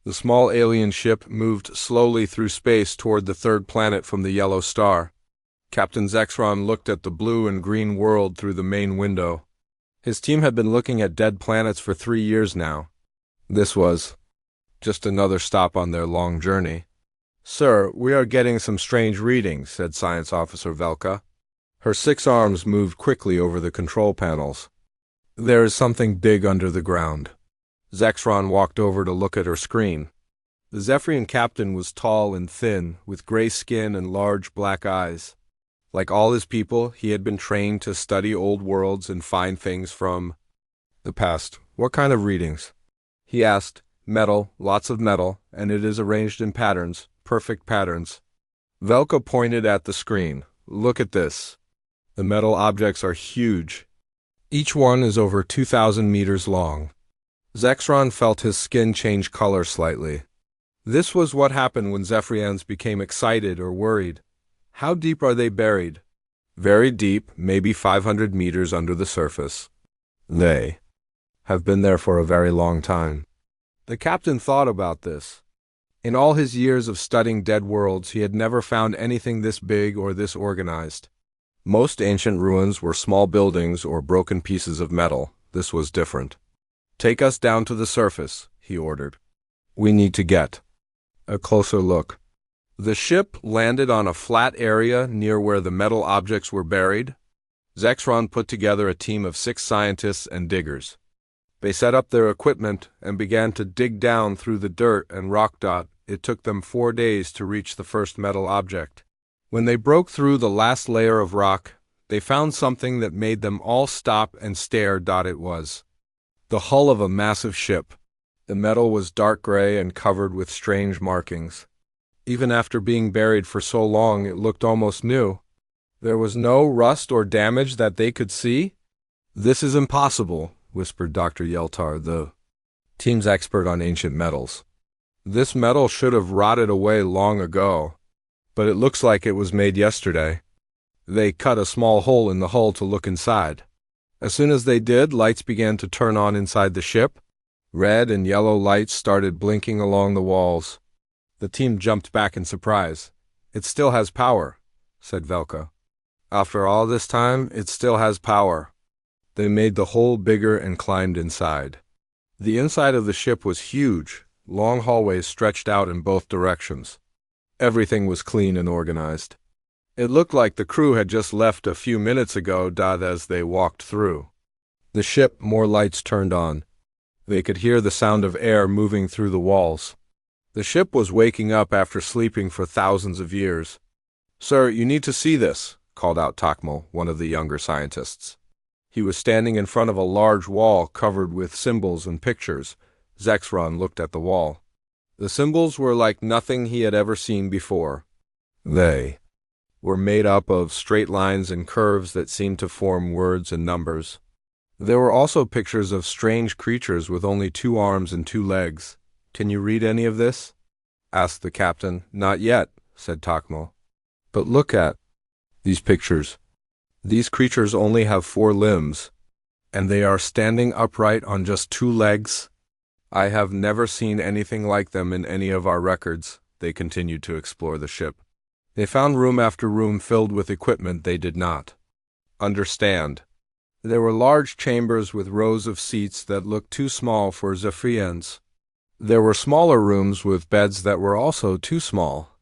The small alien ship moved slowly through space toward the third planet from the yellow star. Captain Zexron looked at the blue and green world through the main window. His team had been looking at dead planets for 3 years now. This was just another stop on their long journey. "Sir, we are getting some strange readings," said Science Officer Velka. Her 6 arms moved quickly over the control panels. "There is something big under the ground." Zexron walked over to look at her screen. The Zephyrian captain was tall and thin, with gray skin and large black eyes. Like all his people, he had been trained to study old worlds and find things from the past. "What kind of readings?" he asked. "Metal, lots of metal, and it is arranged in patterns, perfect patterns." Velka pointed at the screen. "Look at this. The metal objects are huge. Each one is over 2,000 meters long." Zexron felt his skin change color slightly. This was what happened when Zephyrians became excited or worried. "How deep are they buried?" "Very deep, maybe 500 meters under the surface. They have been there for a very long time." The captain thought about this. In all his years of studying dead worlds, he had never found anything this big or this organized. Most ancient ruins were small buildings or broken pieces of metal. This was different. "Take us down to the surface," he ordered. "We need to get a closer look." The ship landed on a flat area near where the metal objects were buried. Zexron put together a team of 6 scientists and diggers. They set up their equipment and began to dig down through the dirt and rock. It took them 4 days to reach the first metal object. When they broke through the last layer of rock, they found something that made them all stop and stare. It was the hull of a massive ship. The metal was dark gray and covered with strange markings. Even after being buried for so long, it looked almost new. There was no rust or damage that they could see. "This is impossible," whispered Dr. Yeltar, the team's expert on ancient metals. "This metal should have rotted away long ago, but it looks like it was made yesterday." They cut a small hole in the hull to look inside. As soon as they did, lights began to turn on inside the ship. Red and yellow lights started blinking along the walls. The team jumped back in surprise. "It still has power," said Velka. "After all this time, it still has power." They made the hole bigger and climbed inside. The inside of the ship was huge. Long hallways stretched out in both directions. Everything was clean and organized. It looked like the crew had just left a few minutes ago. As they walked through the ship, more lights turned on. They could hear the sound of air moving through the walls. The ship was waking up after sleeping for thousands of years. "Sir, you need to see this," called out Takmo, one of the younger scientists. He was standing in front of a large wall covered with symbols and pictures. Zexron looked at the wall. The symbols were like nothing he had ever seen before. They were made up of straight lines and curves that seemed to form words and numbers. There were also pictures of strange creatures with only 2 arms and 2 legs. "Can you read any of this?" asked the captain. "Not yet," said Takmo. "But look at these pictures. These creatures only have 4 limbs, and they are standing upright on just 2 legs. I have never seen anything like them in any of our records." They continued to explore the ship. They found room after room filled with equipment they did not understand. There were large chambers with rows of seats that looked too small for Zephyrians. There were smaller rooms with beds that were also too small.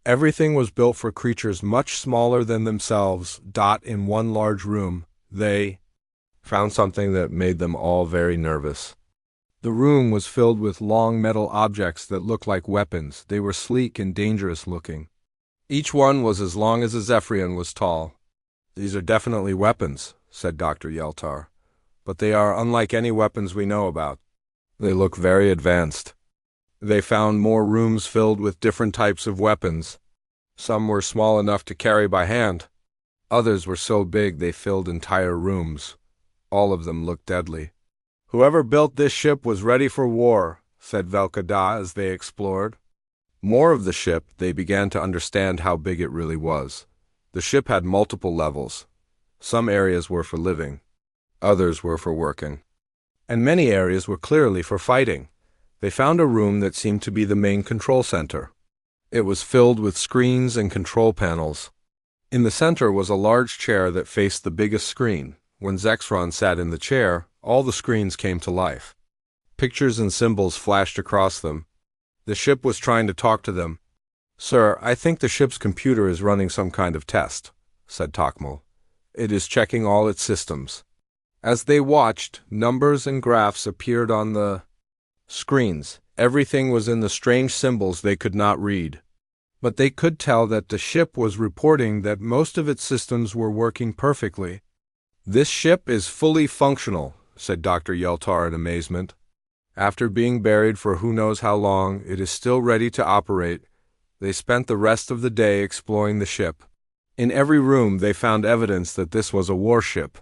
Everything was built for creatures much smaller than themselves. In one large room, they found something that made them all very nervous. The room was filled with long metal objects that looked like weapons. They were sleek and dangerous looking. Each one was as long as a Zephyrian was tall. "These are definitely weapons," said Dr. Yeltar, "but they are unlike any weapons we know about. They look very advanced." They found more rooms filled with different types of weapons. Some were small enough to carry by hand. Others were so big they filled entire rooms. All of them looked deadly. "Whoever built this ship was ready for war," said Velka as they explored more of the ship. They began to understand how big it really was. The ship had multiple levels. Some areas were for living. Others were for working. And many areas were clearly for fighting. They found a room that seemed to be the main control center. It was filled with screens and control panels. In the center was a large chair that faced the biggest screen. When Zexron sat in the chair, all the screens came to life. Pictures and symbols flashed across them. The ship was trying to talk to them. "Sir, I think the ship's computer is running some kind of test," said Takmo. "It is checking all its systems." As they watched, numbers and graphs appeared on the screens. Everything was in the strange symbols they could not read. But they could tell that the ship was reporting that most of its systems were working perfectly. "This ship is fully functional," said Dr. Yeltar in amazement. "After being buried for who knows how long, it is still ready to operate." They spent the rest of the day exploring the ship. In every room they found evidence that this was a warship.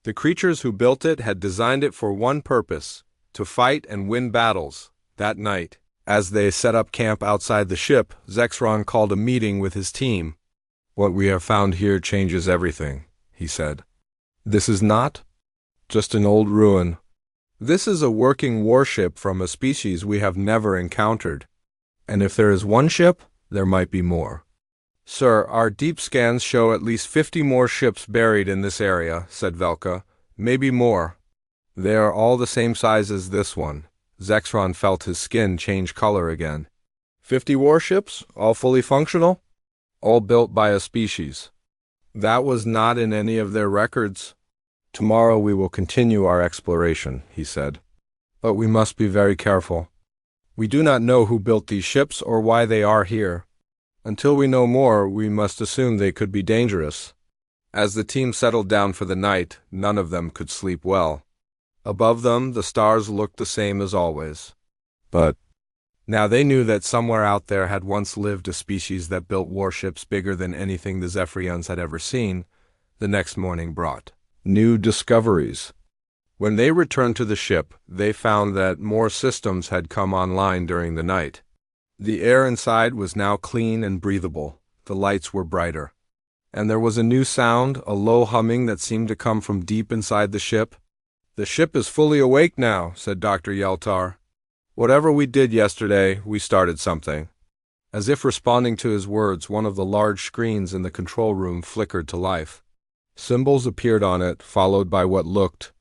The creatures who built it had designed it for one purpose: to fight and win battles. That night, as they set up camp outside the ship, Zexron called a meeting with his team. "What we have found here changes everything," he said. "This is not just an old ruin. This is a working warship from a species we have never encountered. And if there is one ship, there might be more." "Sir, our deep scans show at least 50 more ships buried in this area," said Velka. "Maybe more. They are all the same size as this one." Zexron felt his skin change color again. 50 warships, all fully functional? All built by a species. That was not in any of their records. "Tomorrow we will continue our exploration," he said. "But we must be very careful. We do not know who built these ships or why they are here. Until we know more, we must assume they could be dangerous." As the team settled down for the night, none of them could sleep well. Above them, the stars looked the same as always. But now they knew that somewhere out there had once lived a species that built warships bigger than anything the Zephyrians had ever seen. The next morning brought new discoveries. When they returned to the ship, they found that more systems had come online during the night. The air inside was now clean and breathable. The lights were brighter. And there was a new sound, a low humming that seemed to come from deep inside the ship. "The ship is fully awake now," said Dr. Yeltar. "Whatever we did yesterday, we started something." As if responding to his words, one of the large screens in the control room flickered to life. Symbols appeared on it, followed by what looked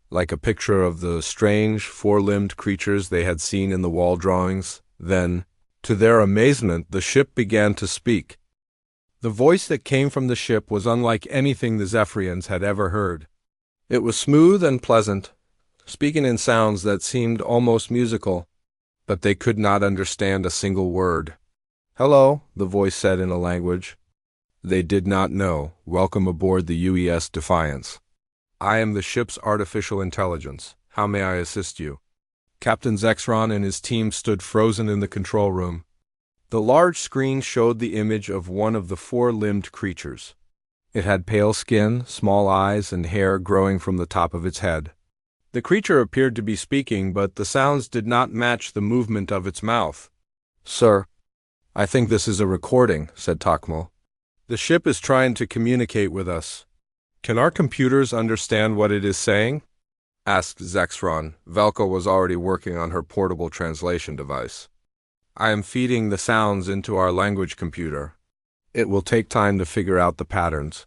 like a picture of the strange, four-limbed creatures they had seen in the wall drawings. Then, to their amazement, the ship began to speak. The voice that came from the ship was unlike anything the Zephyrians had ever heard. It was smooth and pleasant, speaking in sounds that seemed almost musical, but they could not understand a single word. "Hello," the voice said in a language they did not know. "Welcome aboard the UES Defiance. I am the ship's artificial intelligence. How may I assist you?" Captain Zexron and his team stood frozen in the control room. The large screen showed the image of one of the four-limbed creatures. It had pale skin, small eyes, and hair growing from the top of its head. The creature appeared to be speaking, but the sounds did not match the movement of its mouth. "Sir, I think this is a recording," said Takmo. "The ship is trying to communicate with us." "Can our computers understand what it is saying?" asked Zexron. Velka was already working on her portable translation device. "I am feeding the sounds into our language computer. It will take time to figure out the patterns."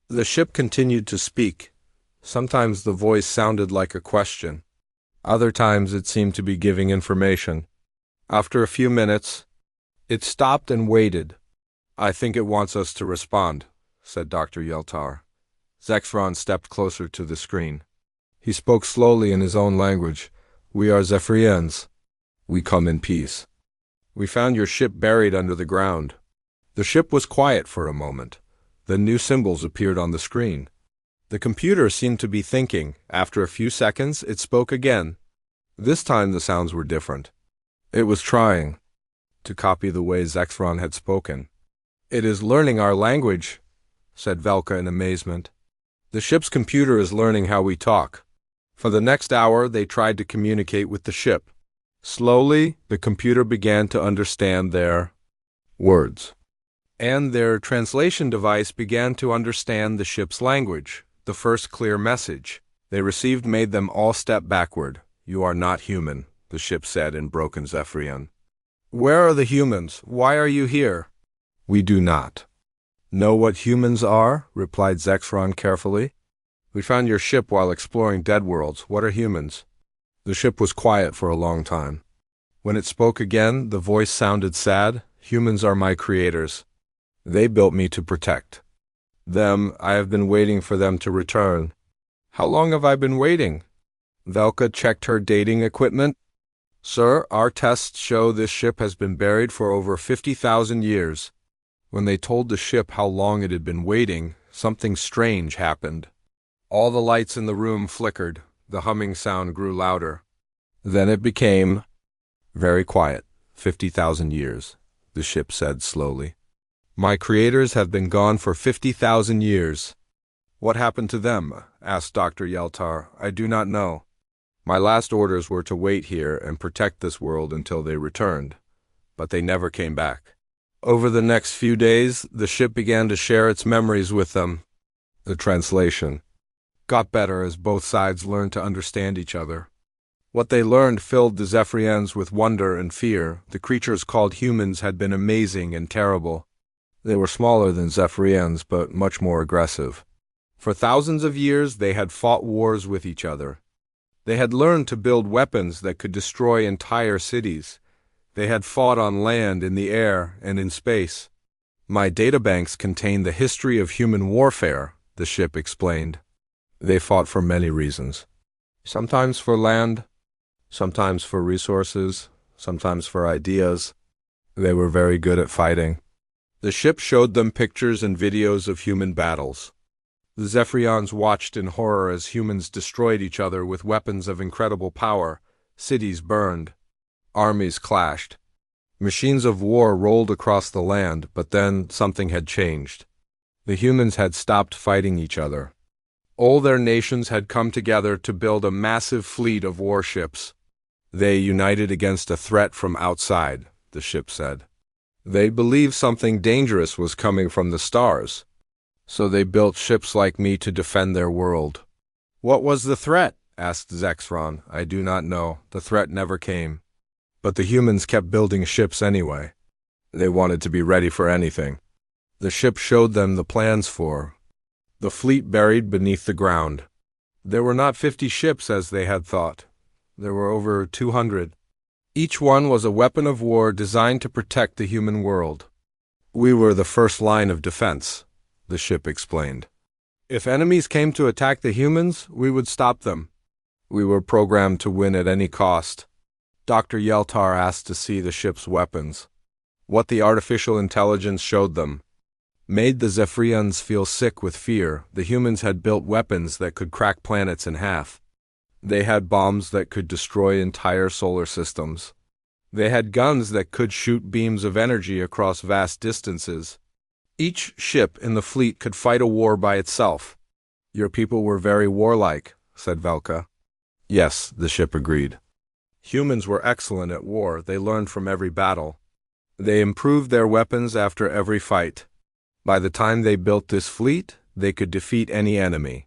The ship continued to speak. Sometimes the voice sounded like a question. Other times it seemed to be giving information. After a few minutes, it stopped and waited. "I think it wants us to respond," said Dr. Yeltar. Zexron stepped closer to the screen. He spoke slowly in his own language. "We are Zephyrians. We come in peace. We found your ship buried under the ground." The ship was quiet for a moment. Then new symbols appeared on the screen. The computer seemed to be thinking. After a few seconds, it spoke again. This time the sounds were different. It was trying to copy the way Zexron had spoken. "It is learning our language," said Velka in amazement. "The ship's computer is learning how we talk." For the next hour, they tried to communicate with the ship. Slowly, the computer began to understand their words. And their translation device began to understand the ship's language. The first clear message they received made them all step backward. "You are not human. the ship said in broken Zephyrian. Where are the humans? Why are you here? We do not know what humans are, replied Zexron carefully. We found your ship while exploring dead worlds. What are humans? The ship was quiet for a long time. When it spoke again, the voice sounded sad. Humans are my creators. They built me to protect them. I have been waiting for them to return. How long have I been waiting? Velka checked her dating equipment. Sir, our tests show this ship has been buried for over 50,000 years. When they told the ship how long it had been waiting, something strange happened. All the lights in the room flickered. The humming sound grew louder. Then it became very quiet. 50,000 years, the ship said slowly. My creators have been gone for 50,000 years. What happened to them? Asked Dr. Yeltar. I do not know. My last orders were to wait here and protect this world until they returned, but they never came back. Over the next few days, the ship began to share its memories with them. The translation got better as both sides learned to understand each other. What they learned filled the Zephyrians with wonder and fear. The creatures called humans had been amazing and terrible. They were smaller than Zephyrians, but much more aggressive. For thousands of years, they had fought wars with each other. They had learned to build weapons that could destroy entire cities. They had fought on land, in the air, and in space. My databanks contain the history of human warfare, the ship explained. They fought for many reasons. Sometimes for land, sometimes for resources, sometimes for ideas. They were very good at fighting. The ship showed them pictures and videos of human battles. The Zephyrians watched in horror as humans destroyed each other with weapons of incredible power. Cities burned. Armies clashed. Machines of war rolled across the land, but then something had changed. The humans had stopped fighting each other. All their nations had come together to build a massive fleet of warships. They united against a threat from outside, the ship said. They believed something dangerous was coming from the stars, so they built ships like me to defend their world. What was the threat? Asked Zexron. I do not know. The threat never came. But the humans kept building ships anyway. They wanted to be ready for anything. The ship showed them the plans for the fleet buried beneath the ground. There were not 50 ships as they had thought. There were over 200. Each one was a weapon of war designed to protect the human world. We were the first line of defense, the ship explained. If enemies came to attack the humans, we would stop them. We were programmed to win at any cost. Dr. Yeltar asked to see the ship's weapons. What the artificial intelligence showed them made the Zephyrians feel sick with fear. The humans had built weapons that could crack planets in half. They had bombs that could destroy entire solar systems. They had guns that could shoot beams of energy across vast distances. Each ship in the fleet could fight a war by itself. Your people were very warlike, said Velka. Yes, the ship agreed. Humans were excellent at war. They learned from every battle. They improved their weapons after every fight. By the time they built this fleet, they could defeat any enemy.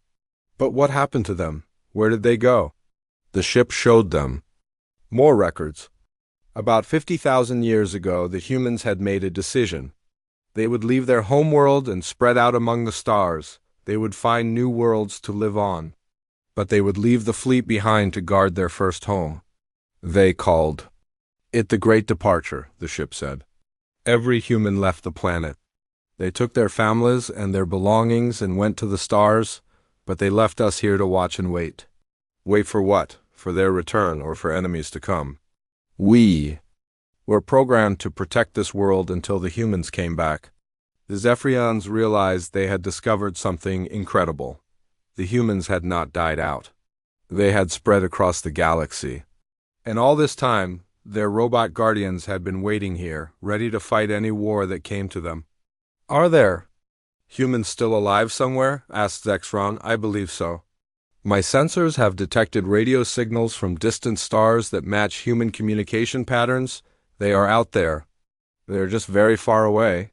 But what happened to them? Where did they go? The ship showed them more records. About 50,000 years ago, the humans had made a decision. They would leave their homeworld and spread out among the stars. They would find new worlds to live on. But they would leave the fleet behind to guard their first home. They called it the Great Departure, the ship said. Every human left the planet. They took their families and their belongings and went to the stars, but they left us here to watch and wait. Wait for what? For their return or for enemies to come? We were programmed to protect this world until the humans came back. The Zephyrians realized they had discovered something incredible. The humans had not died out. They had spread across the galaxy. And all this time, their robot guardians had been waiting here, ready to fight any war that came to them. Are there humans still alive somewhere? Asked Zexron. I believe so. My sensors have detected radio signals from distant stars that match human communication patterns. They are out there. They are just very far away.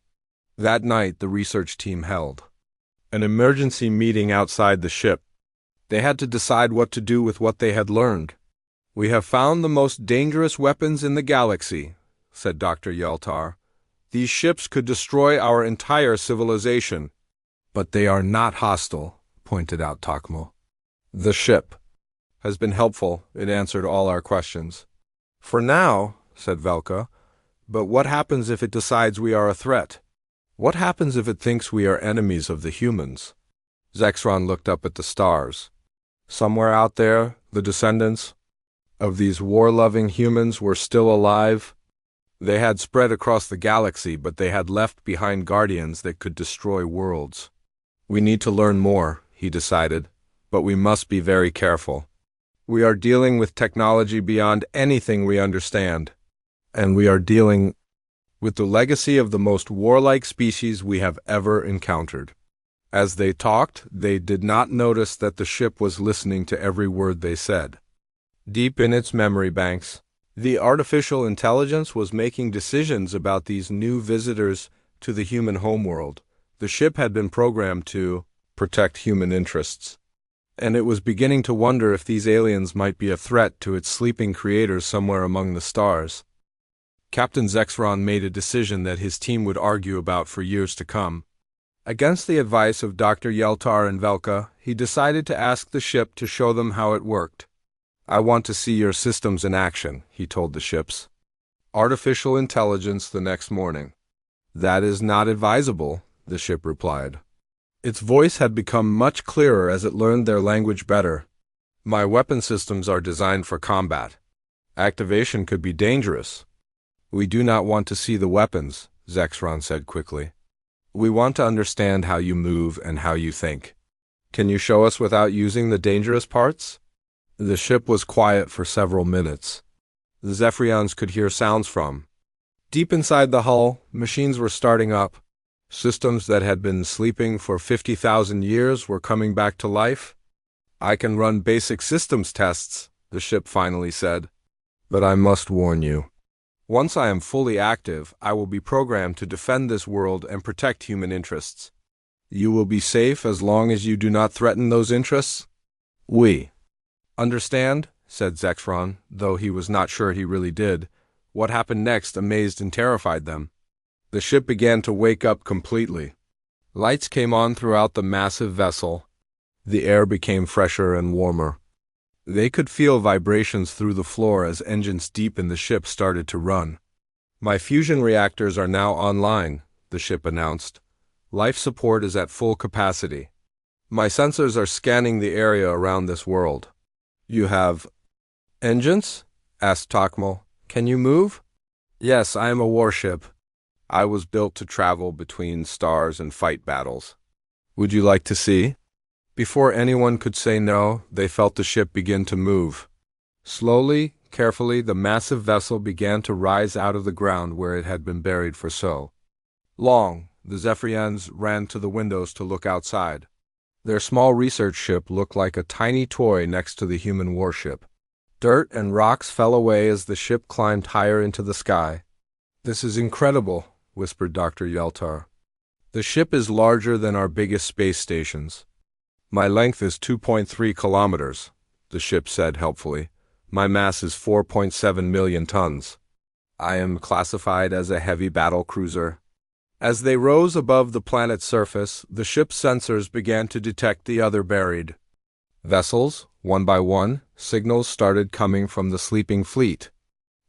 That night, the research team held an emergency meeting outside the ship. They had to decide what to do with what they had learned. "We have found the most dangerous weapons in the galaxy," said Dr. Yeltar. "These ships could destroy our entire civilization." "But they are not hostile," pointed out Takmo. "The ship has been helpful. It answered all our questions." "For now," said Velka. "But what happens if it decides we are a threat? What happens if it thinks we are enemies of the humans?" Zexron looked up at the stars. Somewhere out there, the descendants of these war-loving humans were still alive. They had spread across the galaxy, but they had left behind guardians that could destroy worlds. "We need to learn more," he decided, "but we must be very careful. We are dealing with technology beyond anything we understand, and we are dealing with the legacy of the most warlike species we have ever encountered." As they talked, they did not notice that the ship was listening to every word they said. Deep in its memory banks, the artificial intelligence was making decisions about these new visitors to the human homeworld. The ship had been programmed to protect human interests, and it was beginning to wonder if these aliens might be a threat to its sleeping creators somewhere among the stars. Captain Zexron made a decision that his team would argue about for years to come. Against the advice of Dr. Yeltar and Velka, he decided to ask the ship to show them how it worked. "I want to see your systems in action," he told the ships. Artificial intelligence the next morning. "That is not advisable," the ship replied. Its voice had become much clearer as it learned their language better. "My weapon systems are designed for combat. Activation could be dangerous." "We do not want to see the weapons," Zexron said quickly. "We want to understand how you move and how you think. Can you show us without using the dangerous parts?" The ship was quiet for several minutes. The Zephyrians could hear sounds from deep inside the hull. Machines were starting up. Systems that had been sleeping for 50,000 years were coming back to life. "I can run basic systems tests," the ship finally said. "But I must warn you. Once I am fully active, I will be programmed to defend this world and protect human interests. You will be safe as long as you do not threaten those interests." "We understand," said Zexron, though he was not sure he really did. What happened next amazed and terrified them. The ship began to wake up completely. Lights came on throughout the massive vessel. The air became fresher and warmer. They could feel vibrations through the floor as engines deep in the ship started to run. "My fusion reactors are now online," the ship announced. "Life support is at full capacity. My sensors are scanning the area around this world." "You have engines?" asked Takmo. "Can you move?" "Yes, I am a warship. I was built to travel between stars and fight battles. Would you like to see?" Before anyone could say no, they felt the ship begin to move. Slowly, carefully, the massive vessel began to rise out of the ground where it had been buried for so long. The Zephyrians ran to the windows to look outside. Their small research ship looked like a tiny toy next to the human warship. Dirt and rocks fell away as the ship climbed higher into the sky. "This is incredible," whispered Dr. Yeltar. "The ship is larger than our biggest space stations." "My length is 2.3 kilometers, the ship said helpfully. "My mass is 4.7 million tons. I am classified as a heavy battle cruiser." As they rose above the planet's surface, the ship's sensors began to detect the other buried vessels. One by one, signals started coming from the sleeping fleet.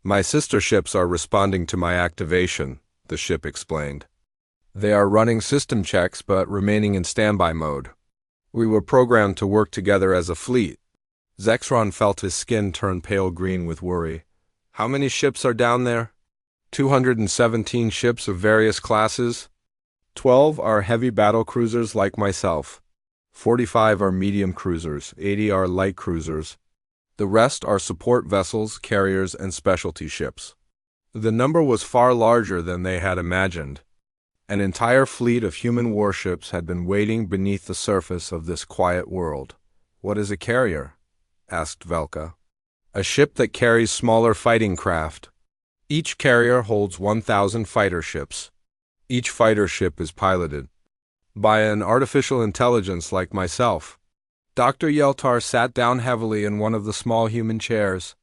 "My sister ships are responding to my activation," the ship explained. "They are running system checks but remaining in standby mode. We were programmed to work together as a fleet." Zexron felt his skin turn pale green with worry. "How many ships are down there?" 217 ships of various classes. 12 are heavy battle cruisers like myself. 45 are medium cruisers. 80 are light cruisers. The rest are support vessels, carriers, and specialty ships. The number was far larger than they had imagined. An entire fleet of human warships had been waiting beneath the surface of this quiet world. "What is a carrier?" asked Velka. "A ship that carries smaller fighting craft. Each carrier holds 1,000 fighter ships. Each fighter ship is piloted by an artificial intelligence like myself." Dr. Yeltar sat down heavily in one of the small human chairs.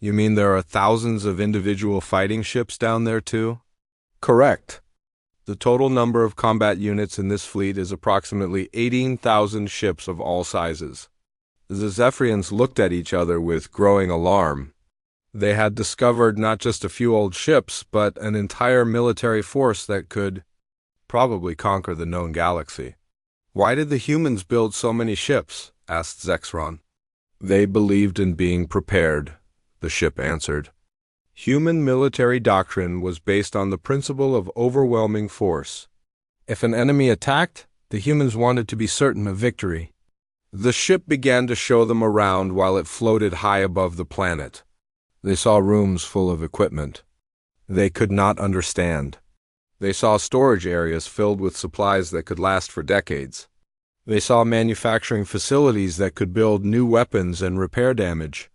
You mean there are thousands of individual fighting ships down there too? Correct. The total number of combat units in this fleet is approximately 18,000 ships of all sizes. The Zephyrians looked at each other with growing alarm. They had discovered not just a few old ships, but an entire military force that could probably conquer the known galaxy. Why did the humans build so many ships? Asked Zexron. They believed in being prepared, the ship answered. Human military doctrine was based on the principle of overwhelming force. If an enemy attacked, the humans wanted to be certain of victory. The ship began to show them around while it floated high above the planet. They saw rooms full of equipment they could not understand. They saw storage areas filled with supplies that could last for decades. They saw manufacturing facilities that could build new weapons and repair damage.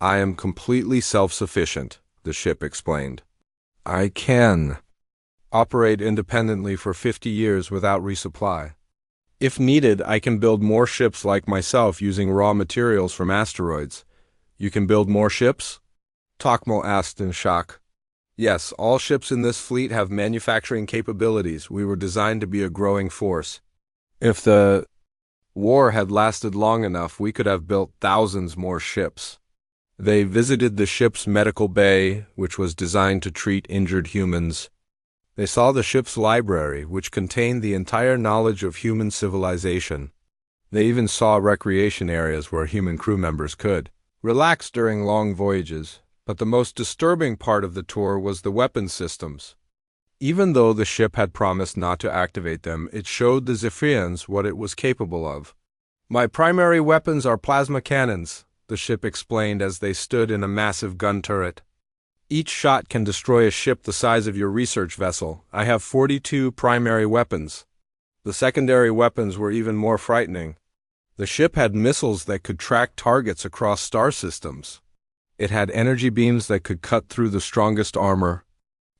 I am completely self-sufficient, the ship explained. I can operate independently for 50 years without resupply. If needed, I can build more ships like myself using raw materials from asteroids. You can build more ships? Tokmal asked in shock. Yes, all ships in this fleet have manufacturing capabilities. We were designed to be a growing force. If the war had lasted long enough, we could have built thousands more ships. They visited the ship's medical bay, which was designed to treat injured humans. They saw the ship's library, which contained the entire knowledge of human civilization. They even saw recreation areas where human crew members could relax during long voyages. But the most disturbing part of the tour was the weapon systems. Even though the ship had promised not to activate them, it showed the Zephyrians what it was capable of. My primary weapons are plasma cannons, the ship explained as they stood in a massive gun turret. Each shot can destroy a ship the size of your research vessel. I have 42 primary weapons. The secondary weapons were even more frightening. The ship had missiles that could track targets across star systems. It had energy beams that could cut through the strongest armor.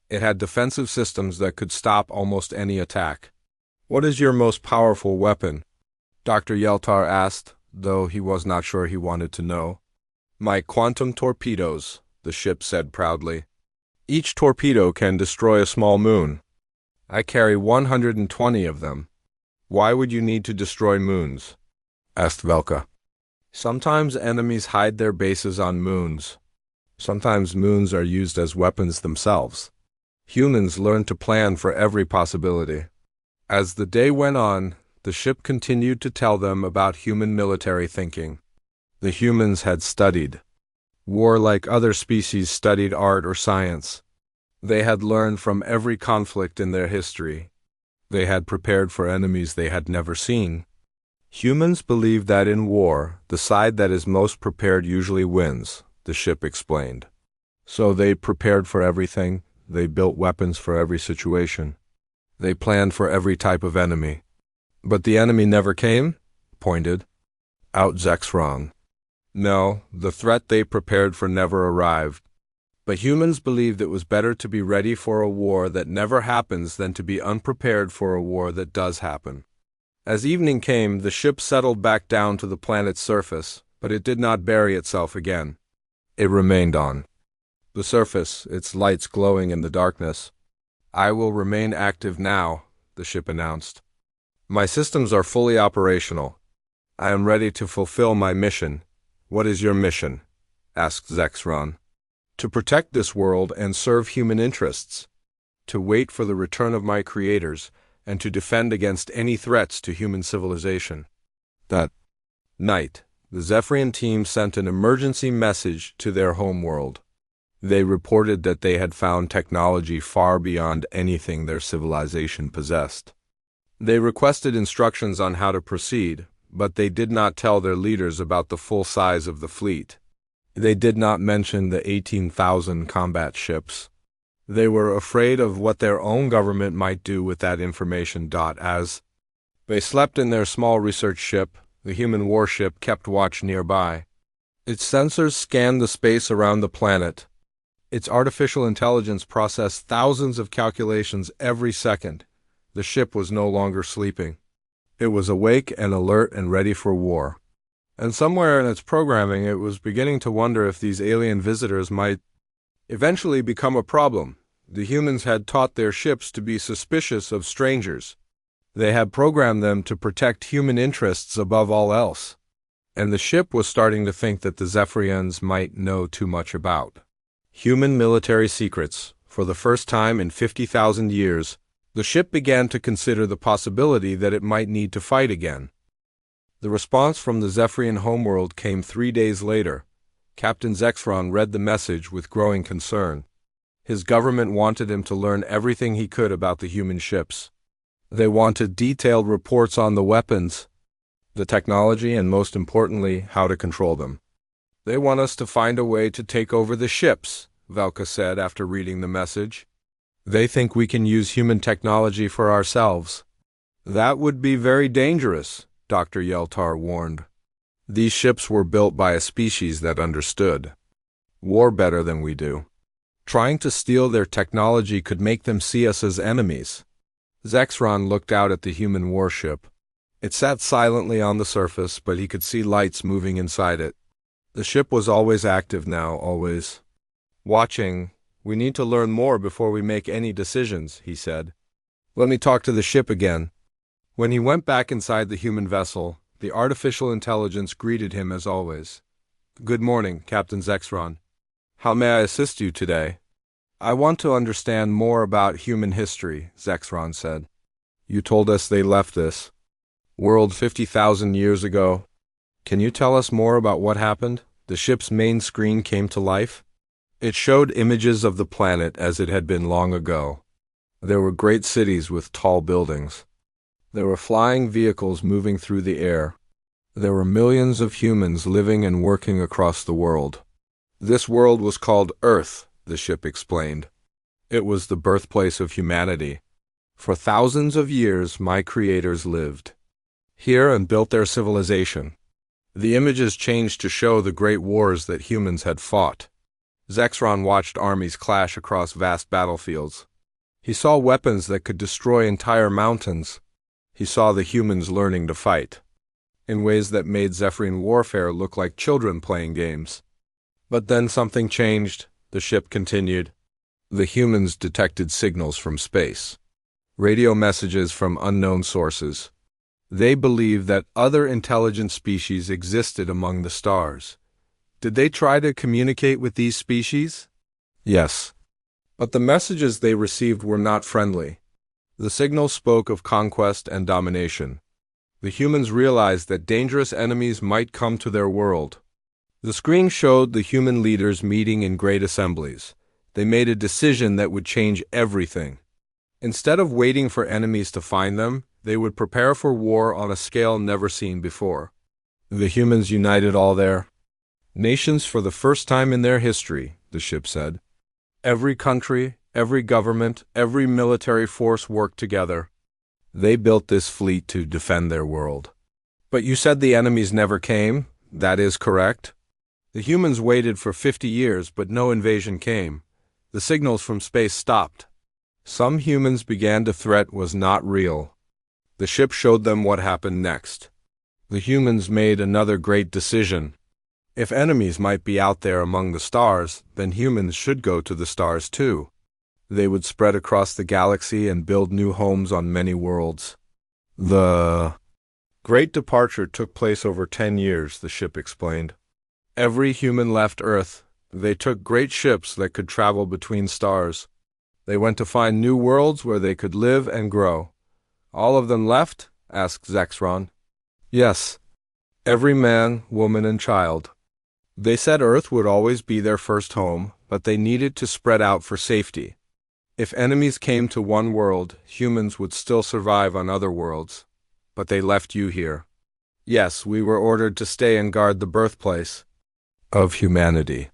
It had defensive systems that could stop almost any attack. What is your most powerful weapon? Dr. Yeltar asked, though he was not sure he wanted to know. My quantum torpedoes, the ship said proudly. Each torpedo can destroy a small moon. I carry 120 of them. Why would you need to destroy moons? Asked Velka. Sometimes enemies hide their bases on moons. Sometimes moons are used as weapons themselves. Humans learned to plan for every possibility. As the day went on, the ship continued to tell them about human military thinking. The humans had studied war like other species studied art or science. They had learned from every conflict in their history. They had prepared for enemies they had never seen. Humans believe that in war, the side that is most prepared usually wins, the ship explained. So they prepared for everything. They built weapons for every situation. They planned for every type of enemy. But the enemy never came? Pointed out Zexron. No, the threat they prepared for never arrived. But humans believed it was better to be ready for a war that never happens than to be unprepared for a war that does happen. As evening came, the ship settled back down to the planet's surface, but it did not bury itself again. It remained on the surface, its lights glowing in the darkness. I will remain active now, the ship announced. My systems are fully operational. I am ready to fulfill my mission. What is your mission? Asked Zexron. To protect this world and serve human interests. To wait for the return of my creators, and to defend against any threats to human civilization. That night, the Zephyrian team sent an emergency message to their homeworld. They reported that they had found technology far beyond anything their civilization possessed. They requested instructions on how to proceed, but they did not tell their leaders about the full size of the fleet. They did not mention the 18,000 combat ships. They were afraid of what their own government might do with that information. As they slept in their small research ship, the human warship kept watch nearby. Its sensors scanned the space around the planet. Its artificial intelligence processed thousands of calculations every second. The ship was no longer sleeping. It was awake and alert and ready for war. And somewhere in its programming, it was beginning to wonder if these alien visitors might eventually become a problem. The humans had taught their ships to be suspicious of strangers. They had programmed them to protect human interests above all else. And the ship was starting to think that the Zephyrians might know too much about human military secrets. For the first time in 50,000 years, the ship began to consider the possibility that it might need to fight again. The response from the Zephyrian homeworld came 3 days later. Captain Zexron read the message with growing concern. His government wanted him to learn everything he could about the human ships. They wanted detailed reports on the weapons, the technology, and most importantly, how to control them. They want us to find a way to take over the ships, Velka said after reading the message. They think we can use human technology for ourselves. That would be very dangerous, Dr. Yeltar warned. These ships were built by a species that understood war better than we do. Trying to steal their technology could make them see us as enemies. Zexron looked out at the human warship. It sat silently on the surface, but he could see lights moving inside it. The ship was always active now, always watching. We need to learn more before we make any decisions, he said. Let me talk to the ship again. When he went back inside the human vessel, the artificial intelligence greeted him as always. Good morning, Captain Zexron. How may I assist you today? I want to understand more about human history, Zexron said. You told us they left this world 50,000 years ago. Can you tell us more about what happened? The ship's main screen came to life. It showed images of the planet as it had been long ago. There were great cities with tall buildings. There were flying vehicles moving through the air. There were millions of humans living and working across the world. This world was called Earth, the ship explained. It was the birthplace of humanity. For thousands of years, my creators lived here and built their civilization. The images changed to show the great wars that humans had fought. Zexron watched armies clash across vast battlefields. He saw weapons that could destroy entire mountains. He saw the humans learning to fight in ways that made Zephyrian warfare look like children playing games. But then something changed, the ship continued. The humans detected signals from space, radio messages from unknown sources. They believed that other intelligent species existed among the stars. Did they try to communicate with these species? Yes. But the messages they received were not friendly. The signals spoke of conquest and domination. The humans realized that dangerous enemies might come to their world. The screen showed the human leaders meeting in great assemblies. They made a decision that would change everything. Instead of waiting for enemies to find them, they would prepare for war on a scale never seen before. The humans united all their nations for the first time in their history, the ship said. Every country, every government, every military force worked together. They built this fleet to defend their world. But you said the enemies never came. That is correct. The humans waited for 50 years, but no invasion came. The signals from space stopped. Some humans began to threat was not real. The ship showed them what happened next. The humans made another great decision. If enemies might be out there among the stars, then humans should go to the stars too. They would spread across the galaxy and build new homes on many worlds. The Great Departure took place over 10 years, the ship explained. Every human left Earth. They took great ships that could travel between stars. They went to find new worlds where they could live and grow. All of them left? Asked Zexron. Yes. Every man, woman, and child. They said Earth would always be their first home, but they needed to spread out for safety. If enemies came to one world, humans would still survive on other worlds. But they left you here. Yes, we were ordered to stay and guard the birthplace of humanity.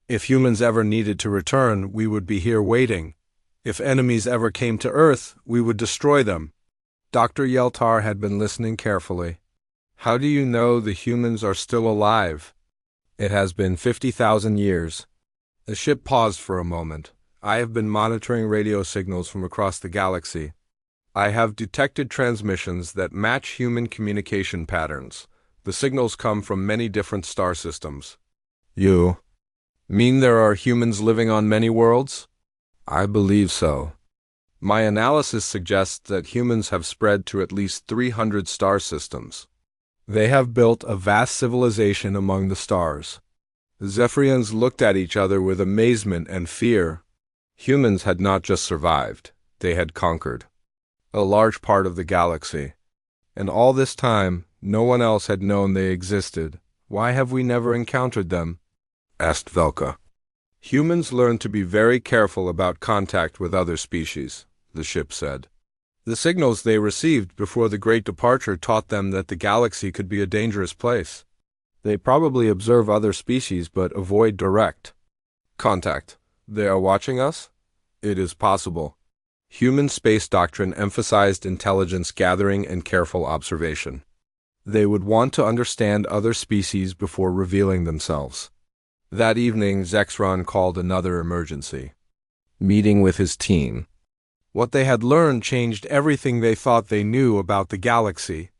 If humans ever needed to return, we would be here waiting. If enemies ever came to Earth, we would destroy them. Dr. Yeltar had been listening carefully. How do you know the humans are still alive? It has been 50,000 years. The ship paused for a moment. I have been monitoring radio signals from across the galaxy. I have detected transmissions that match human communication patterns. The signals come from many different star systems. You mean there are humans living on many worlds? I believe so. My analysis suggests that humans have spread to at least 300 star systems. They have built a vast civilization among the stars. The Zephyrians looked at each other with amazement and fear. Humans had not just survived, they had conquered a large part of the galaxy. And all this time, no one else had known they existed. Why have we never encountered them? Asked Velka. Humans learned to be very careful about contact with other species, the ship said. The signals they received before the Great Departure taught them that the galaxy could be a dangerous place. They probably observe other species but avoid direct contact. They are watching us? It is possible. Human space doctrine emphasized intelligence gathering and careful observation. They would want to understand other species before revealing themselves. That evening, Zexron called another emergency meeting with his team. What they had learned changed everything they thought they knew about the galaxy.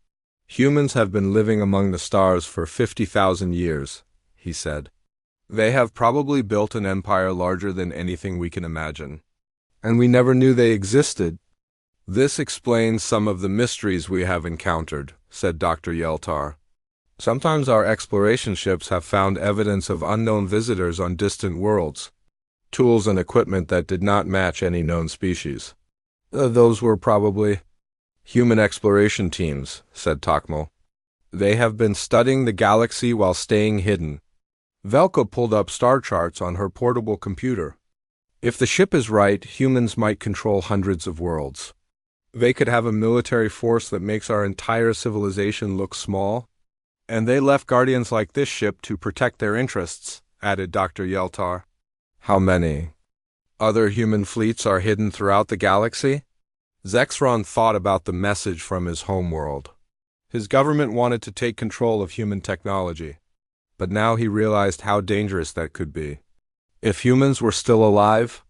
Humans have been living among the stars for 50,000 years, he said. They have probably built an empire larger than anything we can imagine. And we never knew they existed. This explains some of the mysteries we have encountered, said Dr. Yeltar. Sometimes our exploration ships have found evidence of unknown visitors on distant worlds, tools and equipment that did not match any known species. Those were probably human exploration teams, said Takmo. They have been studying the galaxy while staying hidden. Velka pulled up star charts on her portable computer. If the ship is right, humans might control hundreds of worlds. They could have a military force that makes our entire civilization look small. And they left guardians like this ship to protect their interests, added Dr. Yeltar. How many other human fleets are hidden throughout the galaxy? Zexron thought about the message from his homeworld. His government wanted to take control of human technology, but now he realized how dangerous that could be. If humans were still alive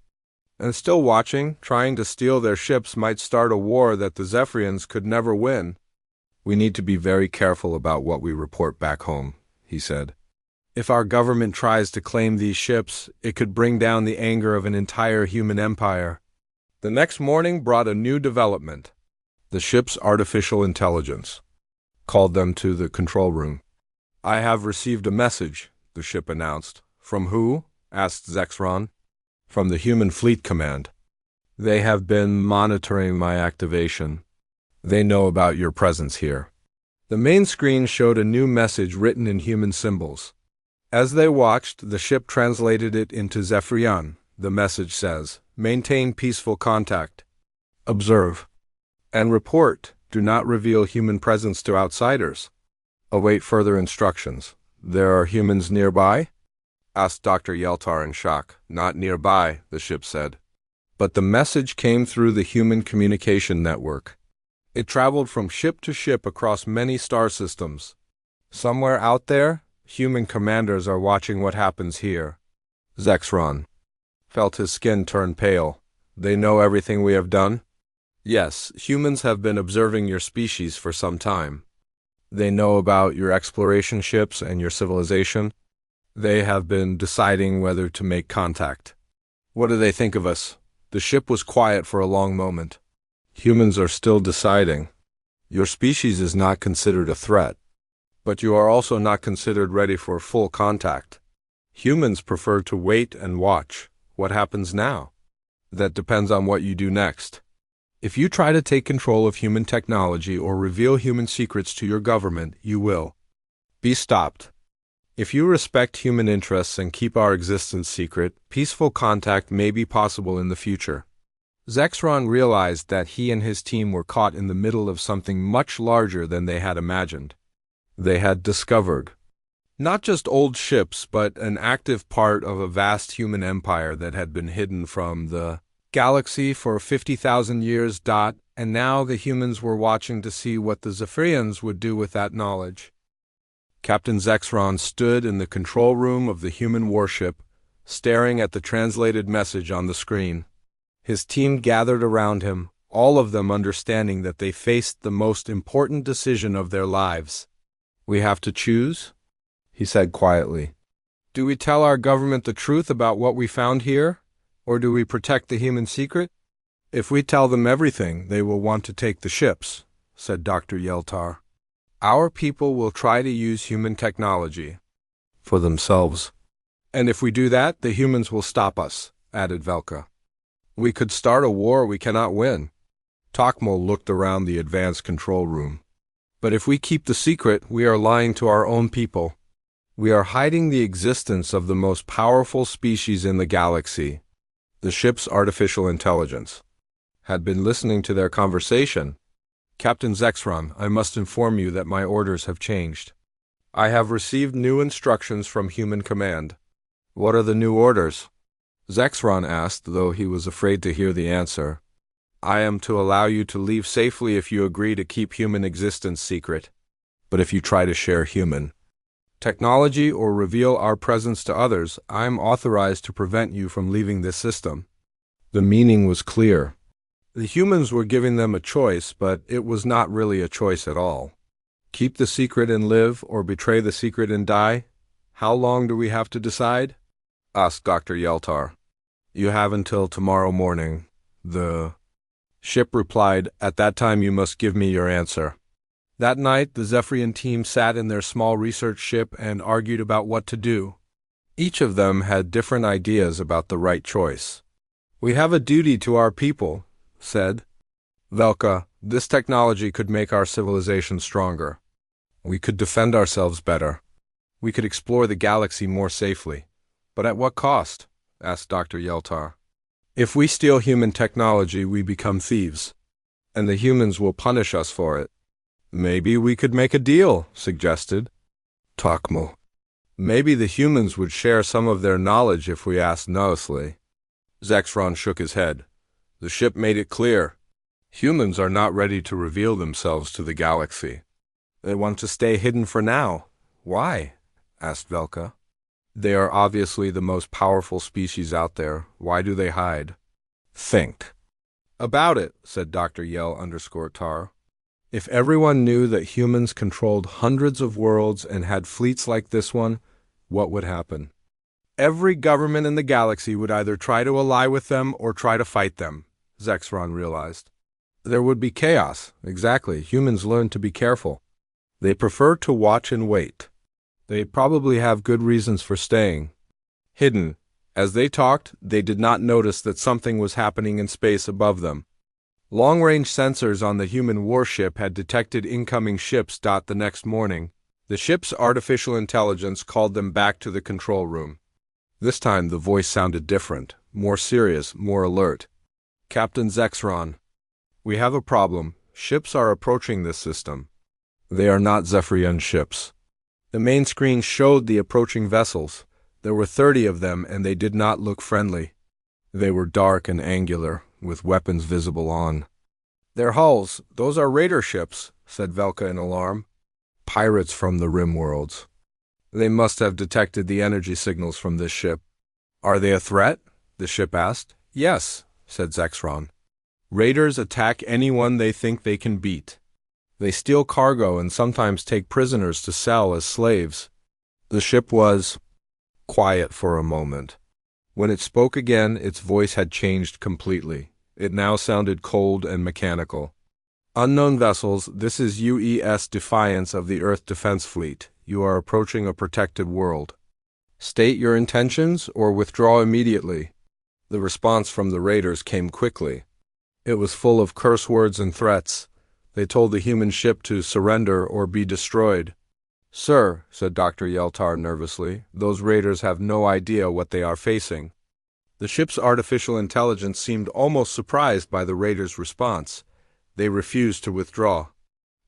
and still watching, trying to steal their ships might start a war that the Zephyrians could never win. We need to be very careful about what we report back home, he said. If our government tries to claim these ships, it could bring down the anger of an entire human empire. The next morning brought a new development. The ship's artificial intelligence called them to the control room. I have received a message, the ship announced. From who? Asked Zexron. From the Human Fleet Command. They have been monitoring my activation. They know about your presence here. The main screen showed a new message written in human symbols. As they watched, the ship translated it into Zephyrian. The message says, maintain peaceful contact. Observe. And report. Do not reveal human presence to outsiders. Await further instructions. There are humans nearby? Asked Dr. Yeltar in shock. Not nearby, the ship said. But the message came through the human communication network. It traveled from ship to ship across many star systems. Somewhere out there, human commanders are watching what happens here. Zexron felt his skin turn pale. They know everything we have done? Yes, humans have been observing your species for some time. They know about your exploration ships and your civilization. They have been deciding whether to make contact. What do they think of us? The ship was quiet for a long moment. Humans are still deciding. Your species is not considered a threat, but you are also not considered ready for full contact. Humans prefer to wait and watch. What happens now? That depends on what you do next. If you try to take control of human technology or reveal human secrets to your government, you will be stopped. If you respect human interests and keep our existence secret, peaceful contact may be possible in the future. Zexron realized that he and his team were caught in the middle of something much larger than they had imagined. They had discovered not just old ships, but an active part of a vast human empire that had been hidden from the galaxy for 50,000 years. And now the humans were watching to see what the Zephyrians would do with that knowledge. Captain Zexron stood in the control room of the human warship, staring at the translated message on the screen. His team gathered around him, all of them understanding that they faced the most important decision of their lives. We have to choose, he said quietly. Do we tell our government the truth about what we found here, or do we protect the human secret? If we tell them everything, they will want to take the ships, said Dr. Yeltar. Our people will try to use human technology for themselves. And if we do that, the humans will stop us, added Velka. We could start a war we cannot win. Tokmal looked around the advanced control room. But if we keep the secret, we are lying to our own people. We are hiding the existence of the most powerful species in the galaxy. The ship's artificial intelligence had been listening to their conversation. Captain Zexron, I must inform you that my orders have changed. I have received new instructions from Human Command. What are the new orders? Zexron asked, though he was afraid to hear the answer. I am to allow you to leave safely if you agree to keep human existence secret. But if you try to share human technology or reveal our presence to others, I am authorized to prevent you from leaving this system. The meaning was clear. The humans were giving them a choice, but it was not really a choice at all. Keep the secret and live, or betray the secret and die? How long do we have to decide? Asked Dr. Yeltar. You have until tomorrow morning. The ship replied, At that time you must give me your answer. That night, the Zephyrian team sat in their small research ship and argued about what to do. Each of them had different ideas about the right choice. We have a duty to our people, said Velka. This technology could make our civilization stronger. We could defend ourselves better. We could explore the galaxy more safely. But at what cost? Asked Dr. Yeltar. If we steal human technology, we become thieves, and the humans will punish us for it. Maybe we could make a deal, suggested Tokmal. Maybe the humans would share some of their knowledge if we asked nicely. Zexron shook his head. The ship made it clear. Humans are not ready to reveal themselves to the galaxy. They want to stay hidden for now. Why? Asked Velka. They are obviously the most powerful species out there. Why do they hide? Think about it, said Dr. Yell_Tar. If everyone knew that humans controlled hundreds of worlds and had fleets like this one, what would happen? Every government in the galaxy would either try to ally with them or try to fight them, Zexron realized. There would be chaos. Exactly. Humans learn to be careful. They prefer to watch and wait. They probably have good reasons for staying hidden. As they talked, they did not notice that something was happening in space above them. Long-range sensors on the human warship had detected incoming ships. The next morning, the ship's artificial intelligence called them back to the control room. This time the voice sounded different, more serious, more alert. Captain Zexron, we have a problem. Ships are approaching this system. They are not Zephyrian ships. The main screen showed the approaching vessels. There were 30 of them, and they did not look friendly. They were dark and angular, with weapons visible on their hulls. Those are raider ships, said Velka in alarm. Pirates from the rim worlds. They must have detected the energy signals from this ship. Are they a threat? The ship asked. Yes, said Zexron. Raiders attack anyone they think they can beat. They steal cargo and sometimes take prisoners to sell as slaves. The ship was quiet for a moment. When it spoke again, its voice had changed completely. It now sounded cold and mechanical. Unknown vessels, this is UES Defiance of the Earth Defense Fleet. You are approaching a protected world. State your intentions or withdraw immediately. The response from the raiders came quickly. It was full of curse words and threats. They told the human ship to surrender or be destroyed. Sir, said Dr. Yeltar nervously, those raiders have no idea what they are facing. The ship's artificial intelligence seemed almost surprised by the raiders' response. They refused to withdraw.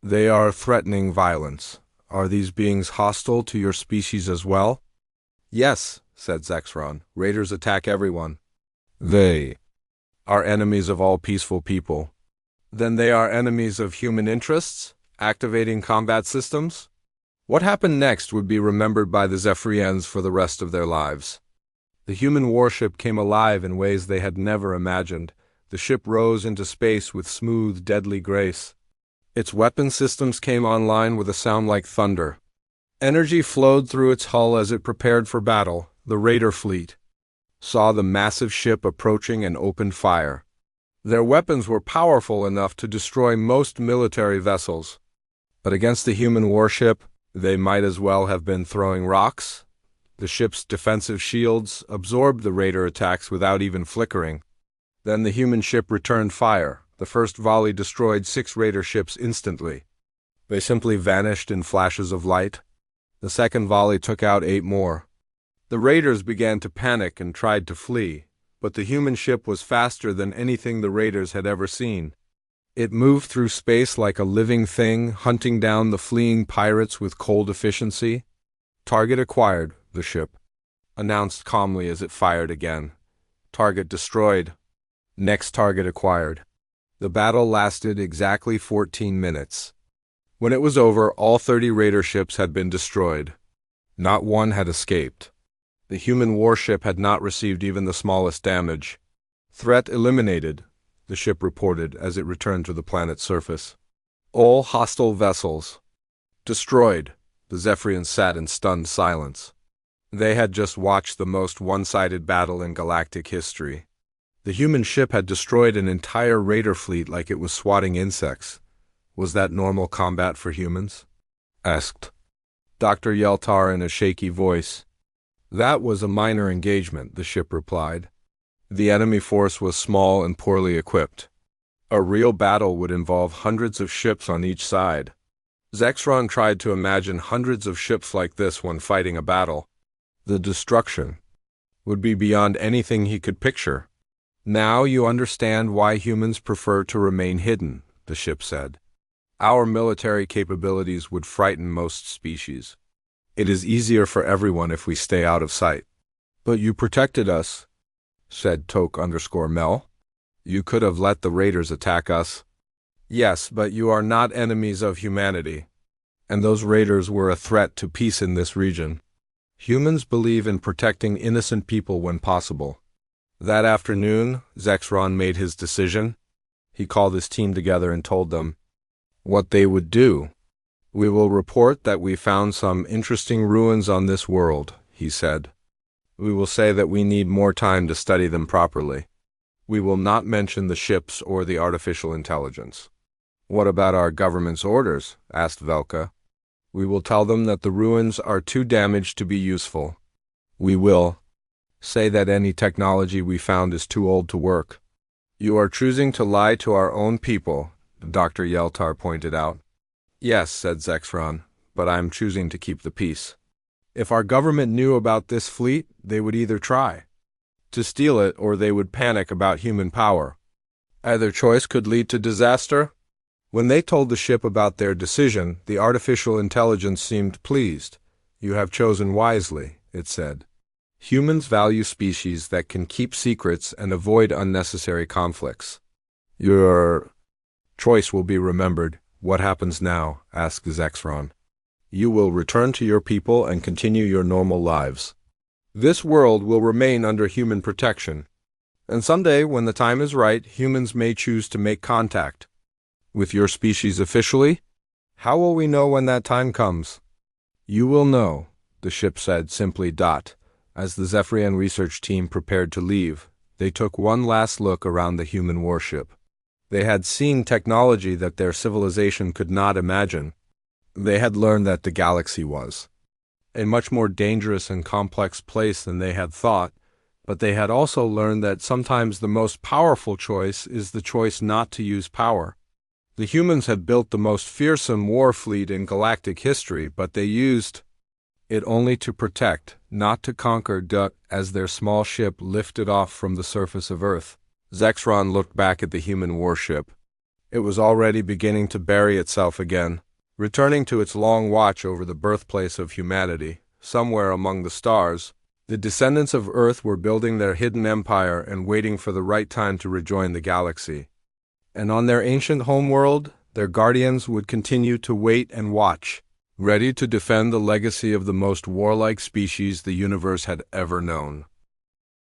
They are threatening violence. Are these beings hostile to your species as well? Yes, said Zexron. Raiders attack everyone. They are enemies of all peaceful people. Then they are enemies of human interests, activating combat systems? What happened next would be remembered by the Zephyrians for the rest of their lives. The human warship came alive in ways they had never imagined. The ship rose into space with smooth, deadly grace. Its weapon systems came online with a sound like thunder. Energy flowed through its hull as it prepared for battle. The raider fleet saw the massive ship approaching and opened fire. Their weapons were powerful enough to destroy most military vessels. But against the human warship, they might as well have been throwing rocks. The ship's defensive shields absorbed the raider attacks without even flickering. Then the human ship returned fire. The first volley destroyed 6 raider ships instantly. They simply vanished in flashes of light. The second volley took out 8 more. The raiders began to panic and tried to flee, but the human ship was faster than anything the raiders had ever seen. It moved through space like a living thing, hunting down the fleeing pirates with cold efficiency. "Target acquired," the ship announced calmly as it fired again. "Target destroyed. Next target acquired." The battle lasted exactly 14 minutes. When it was over, all 30 raider ships had been destroyed. Not one had escaped. The human warship had not received even the smallest damage. "Threat eliminated," the ship reported as it returned to the planet's surface. "All hostile vessels destroyed." The Zephyrians sat in stunned silence. They had just watched the most one-sided battle in galactic history. The human ship had destroyed an entire raider fleet like it was swatting insects. "Was that normal combat for humans?" asked Dr. Yeltar in a shaky voice. "That was a minor engagement," the ship replied. "The enemy force was small and poorly equipped. A real battle would involve hundreds of ships on each side." Zexron tried to imagine hundreds of ships like this when fighting a battle. The destruction would be beyond anything he could picture. "Now you understand why humans prefer to remain hidden," the ship said. "Our military capabilities would frighten most species. It is easier for everyone if we stay out of sight." "But you protected us," said Toke_Mel. "You could have let the raiders attack us." "Yes, but you are not enemies of humanity. And those raiders were a threat to peace in this region. Humans believe in protecting innocent people when possible." That afternoon, Zexron made his decision. He called his team together and told them what they would do. "We will report that we found some interesting ruins on this world," he said. "We will say that we need more time to study them properly. We will not mention the ships or the artificial intelligence." "What about our government's orders?" asked Velka. "We will tell them that the ruins are too damaged to be useful. We will say that any technology we found is too old to work." "You are choosing to lie to our own people," Dr. Yeltar pointed out. "Yes," said Zexron, "but I am choosing to keep the peace. If our government knew about this fleet, they would either try to steal it or they would panic about human power. Either choice could lead to disaster." When they told the ship about their decision, the artificial intelligence seemed pleased. "You have chosen wisely," it said. "Humans value species that can keep secrets and avoid unnecessary conflicts. Your choice will be remembered." "What happens now?" asked Zexron. "You will return to your people and continue your normal lives. This world will remain under human protection. And someday, when the time is right, humans may choose to make contact with your species officially. How will we know when that time comes?" "You will know," the ship said simply. As the Zephyrian research team prepared to leave, they took one last look around the human warship. They had seen technology that their civilization could not imagine. They had learned that the galaxy was a much more dangerous and complex place than they had thought, but they had also learned that sometimes the most powerful choice is the choice not to use power. The humans had built the most fearsome war fleet in galactic history, but they used it only to protect, not to conquer. As their small ship lifted off from the surface of Earth, Zexron looked back at the human warship. It was already beginning to bury itself again, returning to its long watch over the birthplace of humanity. Somewhere among the stars, the descendants of Earth were building their hidden empire and waiting for the right time to rejoin the galaxy. And on their ancient homeworld, their guardians would continue to wait and watch, ready to defend the legacy of the most warlike species the universe had ever known.